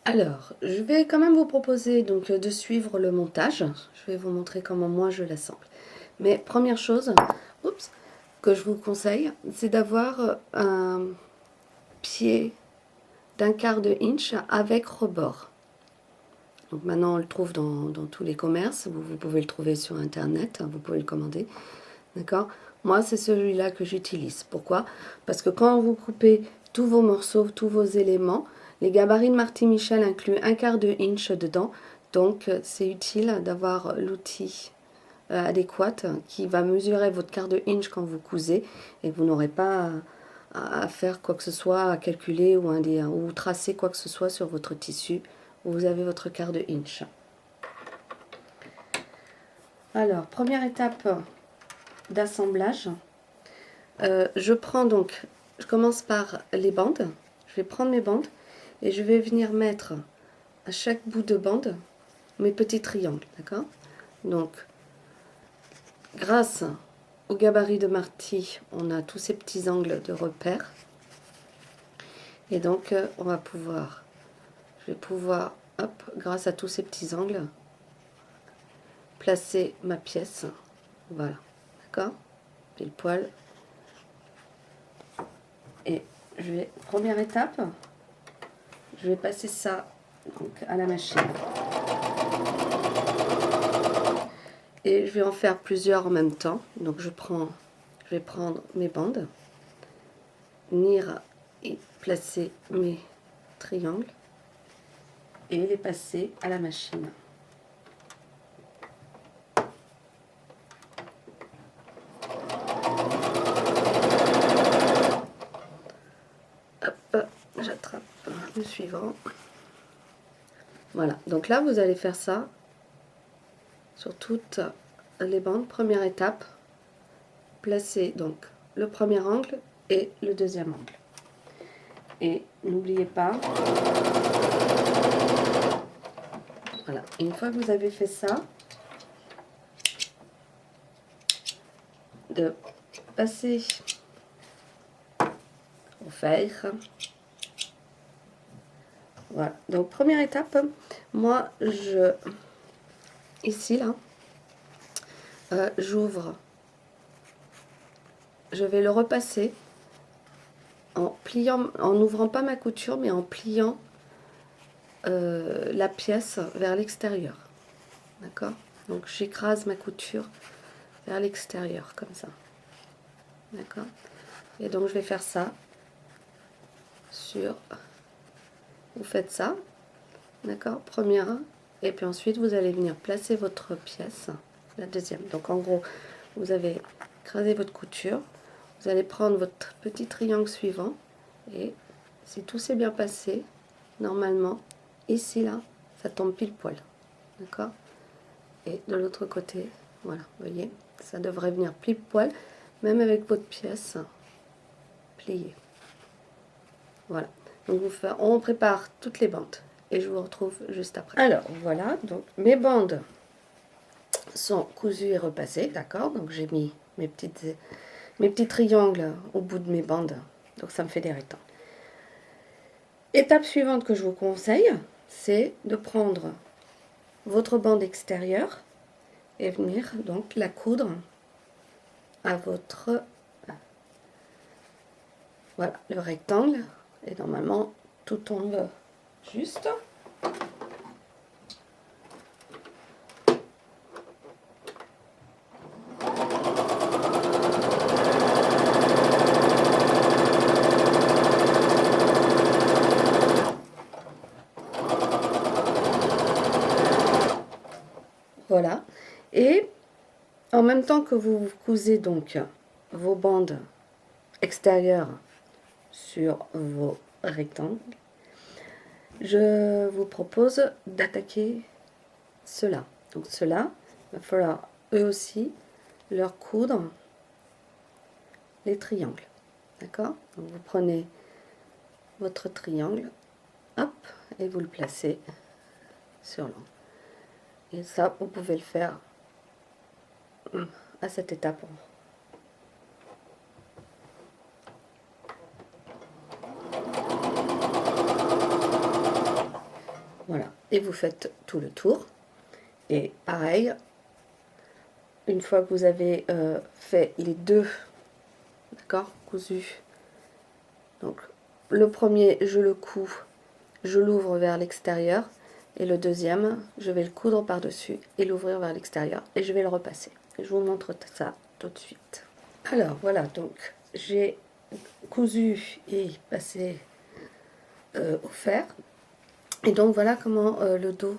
Alors, je vais quand même vous proposer donc de suivre le montage. Je vais vous montrer comment moi je l'assemble. Mais première chose, oups, que je vous conseille, c'est d'avoir un pied d'1/4 inch avec rebord. Donc maintenant on le trouve dans tous les commerces, vous pouvez le trouver sur internet, vous pouvez le commander. D'accord? Moi c'est celui-là que j'utilise. Pourquoi? Parce que quand vous coupez tous vos morceaux, tous vos éléments, les gabarits de Marty Michel incluent 1/4 inch dedans. Donc c'est utile d'avoir l'outil adéquat qui va mesurer votre quart de inch quand vous cousez et que vous n'aurez pas à faire quoi que ce soit, à calculer ou tracer quoi que ce soit sur votre tissu où vous avez votre quart de inch. Alors, première étape d'assemblage. Je commence par les bandes. Je vais prendre mes bandes et je vais venir mettre à chaque bout de bande mes petits triangles, d'accord? Donc, grâce au gabarit de Marty, on a tous ces petits angles de repère. Et donc, je vais pouvoir, hop, grâce à tous ces petits angles, placer ma pièce. Voilà, d'accord? Pile poil. Et première étape, je vais passer ça donc, à la machine. Et je vais en faire plusieurs en même temps. Donc je vais prendre mes bandes, venir et placer mes triangles et les passer à la machine. Hop, j'attrape le suivant. Voilà, donc là vous allez faire ça sur toutes les bandes. Première étape, placer donc le premier angle et le deuxième angle. Et n'oubliez pas, voilà, une fois que vous avez fait ça, de passer au fer. Voilà, donc première étape, moi ici là, j'ouvre, je vais le repasser en pliant, en n'ouvrant pas ma couture, mais en pliant la pièce vers l'extérieur. D'accord? Donc j'écrase ma couture vers l'extérieur, comme ça. D'accord? Et donc je vais faire ça sur... Vous faites ça, d'accord? Première, et puis ensuite vous allez venir placer votre pièce, la deuxième. Donc en gros, vous avez écrasé votre couture, vous allez prendre votre petit triangle suivant, et si tout s'est bien passé, normalement, ici là, ça tombe pile poil, d'accord? Et de l'autre côté, voilà, vous voyez, ça devrait venir pile poil, même avec votre pièce pliée. Voilà, donc on prépare toutes les bandes et je vous retrouve juste après. Alors voilà, donc mes bandes sont cousues et repassées, d'accord? Donc j'ai mis mes petits triangles au bout de mes bandes, donc ça me fait des rectangles. Étape suivante que je vous conseille, c'est de prendre votre bande extérieure et venir donc la coudre à votre... Voilà, le rectangle, et normalement tout tombe juste. Voilà, et en même temps que vous cousez donc vos bandes extérieures sur vos rectangles, je vous propose d'attaquer ceux-là. Donc ceux-là, il va falloir eux aussi leur coudre les triangles. D'accord? Donc vous prenez votre triangle, hop, et vous le placez sur l'angle. Et ça, vous pouvez le faire à cette étape. et vous faites tout le tour. Et pareil, une fois que vous avez fait les deux, d'accord, cousus, donc le premier je le couds, je l'ouvre vers l'extérieur, et le deuxième je vais le coudre par dessus et l'ouvrir vers l'extérieur, et je vais le repasser. Et je vous montre ça tout de suite. Alors voilà, donc j'ai cousu et passé au fer, et donc voilà comment le dos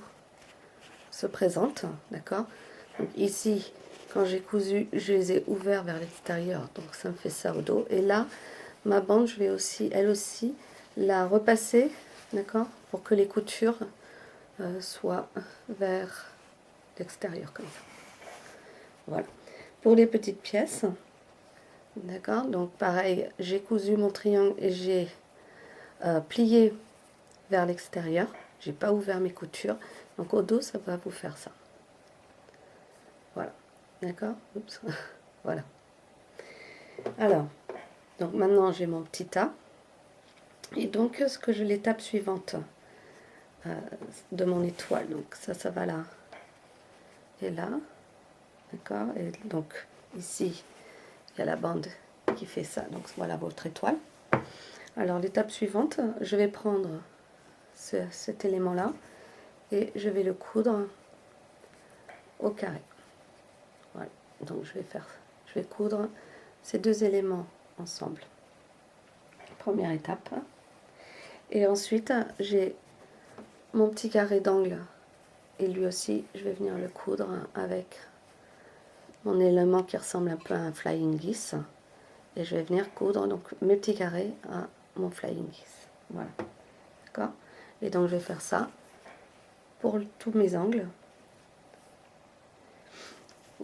se présente, d'accord. Donc ici, quand j'ai cousu, je les ai ouverts vers l'extérieur, donc ça me fait ça au dos. Et là, ma bande, je vais aussi, elle aussi, la repasser, d'accord, pour que les coutures soient vers l'extérieur, comme ça. Voilà. Pour les petites pièces, d'accord, donc pareil, j'ai cousu mon triangle et j'ai plié vers l'extérieur. J'ai pas ouvert mes coutures, donc au dos, ça va vous faire ça. Voilà, d'accord. Oups. Voilà. Alors, donc maintenant j'ai mon petit tas. Et donc, ce que je l'étape suivante de mon étoile, donc ça va là et là, d'accord. Et donc ici, il y a la bande qui fait ça. Donc voilà votre étoile. Alors l'étape suivante, je vais prendre cet élément-là et je vais le coudre au carré. Voilà. Donc je vais coudre ces deux éléments ensemble. Première étape. Et ensuite, j'ai mon petit carré d'angle. Et lui aussi, je vais venir le coudre avec mon élément qui ressemble un peu à un flying geese. Et je vais venir coudre donc mes petits carrés à mon flying geese. Voilà. D'accord. Et donc, je vais faire ça pour tous mes angles.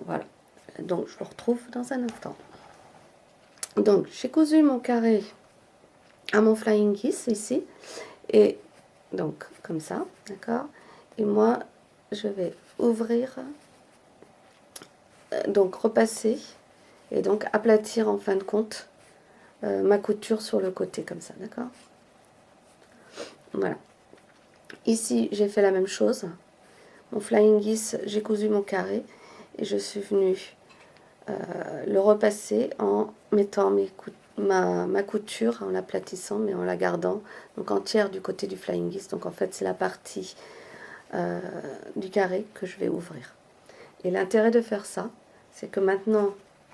Voilà. Donc, je vous retrouve dans un instant. Donc, j'ai cousu mon carré à mon flying geese ici. Et donc, comme ça. D'accord. Et moi, je vais ouvrir, donc repasser et donc aplatir en fin de compte ma couture sur le côté comme ça, d'accord. Voilà, ici j'ai fait la même chose. Mon flying geese, j'ai cousu mon carré et je suis venue le repasser en mettant ma couture, en l'aplatissant mais en la gardant donc entière du côté du flying geese. Donc en fait c'est la partie du carré que je vais ouvrir. Et l'intérêt de faire ça, c'est que maintenant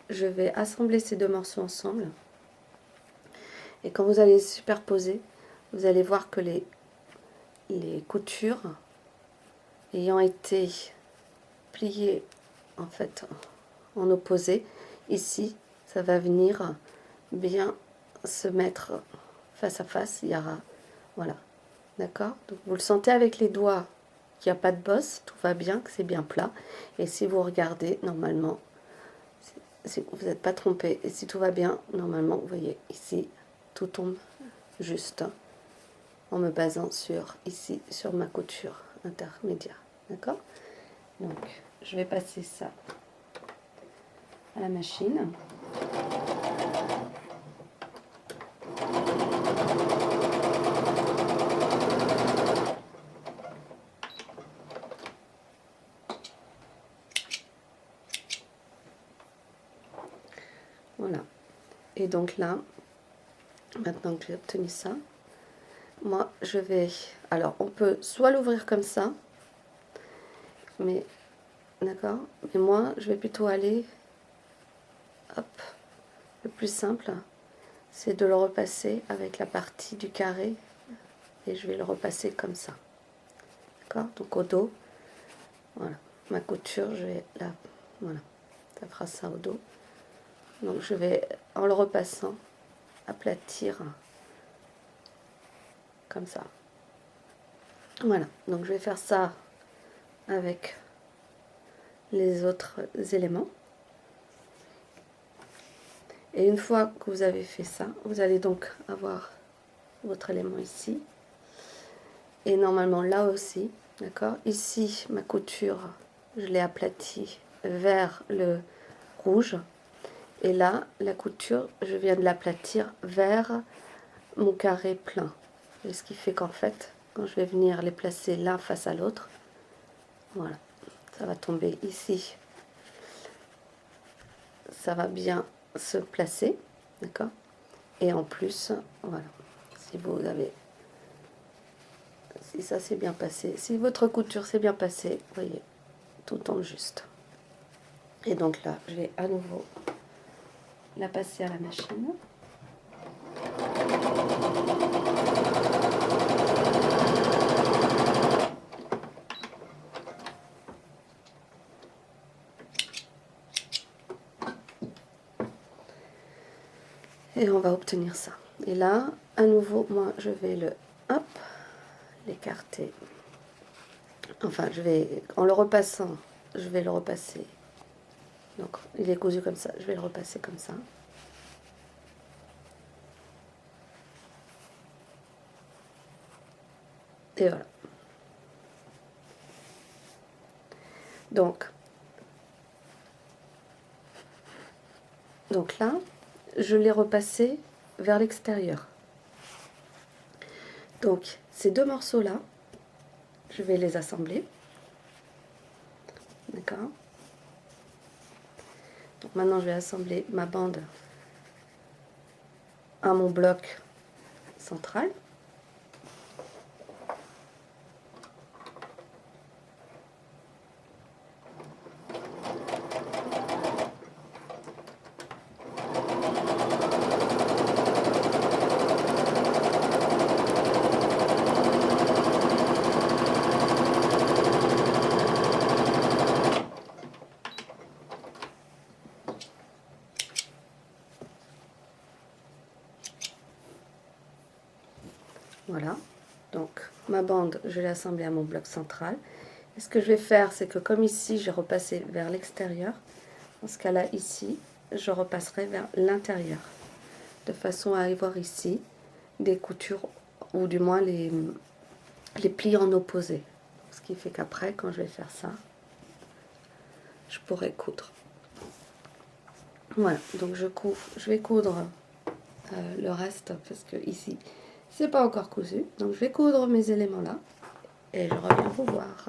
je vais assembler ces deux morceaux ensemble. Et quand vous allez superposer, vous allez voir que les coutures ayant été pliées en fait en opposé, ici, ça va venir bien se mettre face à face. Il y aura, voilà, d'accord. Donc vous le sentez avec les doigts qu'il n'y a pas de bosse, tout va bien, que c'est bien plat. Et si vous regardez, normalement, si vous n'êtes pas trompé, et si tout va bien, normalement, vous voyez ici, tout tombe juste en me basant sur ici, sur ma couture intermédiaire, d'accord. Donc je vais passer ça à la machine. Voilà, et donc là, maintenant que j'ai obtenu ça, moi je vais, alors on peut soit l'ouvrir comme ça, mais d'accord, mais moi je vais plutôt aller, hop, le plus simple c'est de le repasser avec la partie du carré et je vais le repasser comme ça, d'accord. Donc au dos, voilà, ma couture, je vais là, voilà, ça fera ça au dos. Donc je vais, en le repassant, aplatir comme ça. Voilà, donc je vais faire ça avec les autres éléments. Et une fois que vous avez fait ça, vous allez donc avoir votre élément ici. Et normalement là aussi, d'accord. Ici, ma couture, je l'ai aplatie vers le rouge. Et là, la couture, je viens de l'aplatir vers mon carré plein. Et ce qui fait qu'en fait, quand je vais venir les placer l'un face à l'autre, voilà, ça va tomber ici, ça va bien se placer, d'accord? Et en plus, voilà, si vous avez, si ça s'est bien passé, si votre couture s'est bien passée, vous voyez, tout tombe juste. Et donc là, je vais à nouveau la passer à la machine. Et on va obtenir ça. Et là, à nouveau, moi, je vais le, hop, l'écarter. Enfin, je vais, en le repassant, je vais le repasser. Donc, il est cousu comme ça, je vais le repasser comme ça. Et voilà. Donc là, je l'ai repassé vers l'extérieur. Donc, ces deux morceaux-là, je vais les assembler. D'accord? Donc maintenant, je vais assembler ma bande à mon bloc central. Voilà, donc ma bande, je l'ai assemblée à mon bloc central. Et ce que je vais faire, c'est que comme ici, j'ai repassé vers l'extérieur, dans ce cas-là, ici, je repasserai vers l'intérieur, de façon à avoir ici des coutures, ou du moins les plis en opposé. Ce qui fait qu'après, quand je vais faire ça, je pourrai coudre. Voilà, donc je vais coudre le reste, parce que ici, c'est pas encore cousu. Donc je vais coudre mes éléments là, et je reviens vous voir.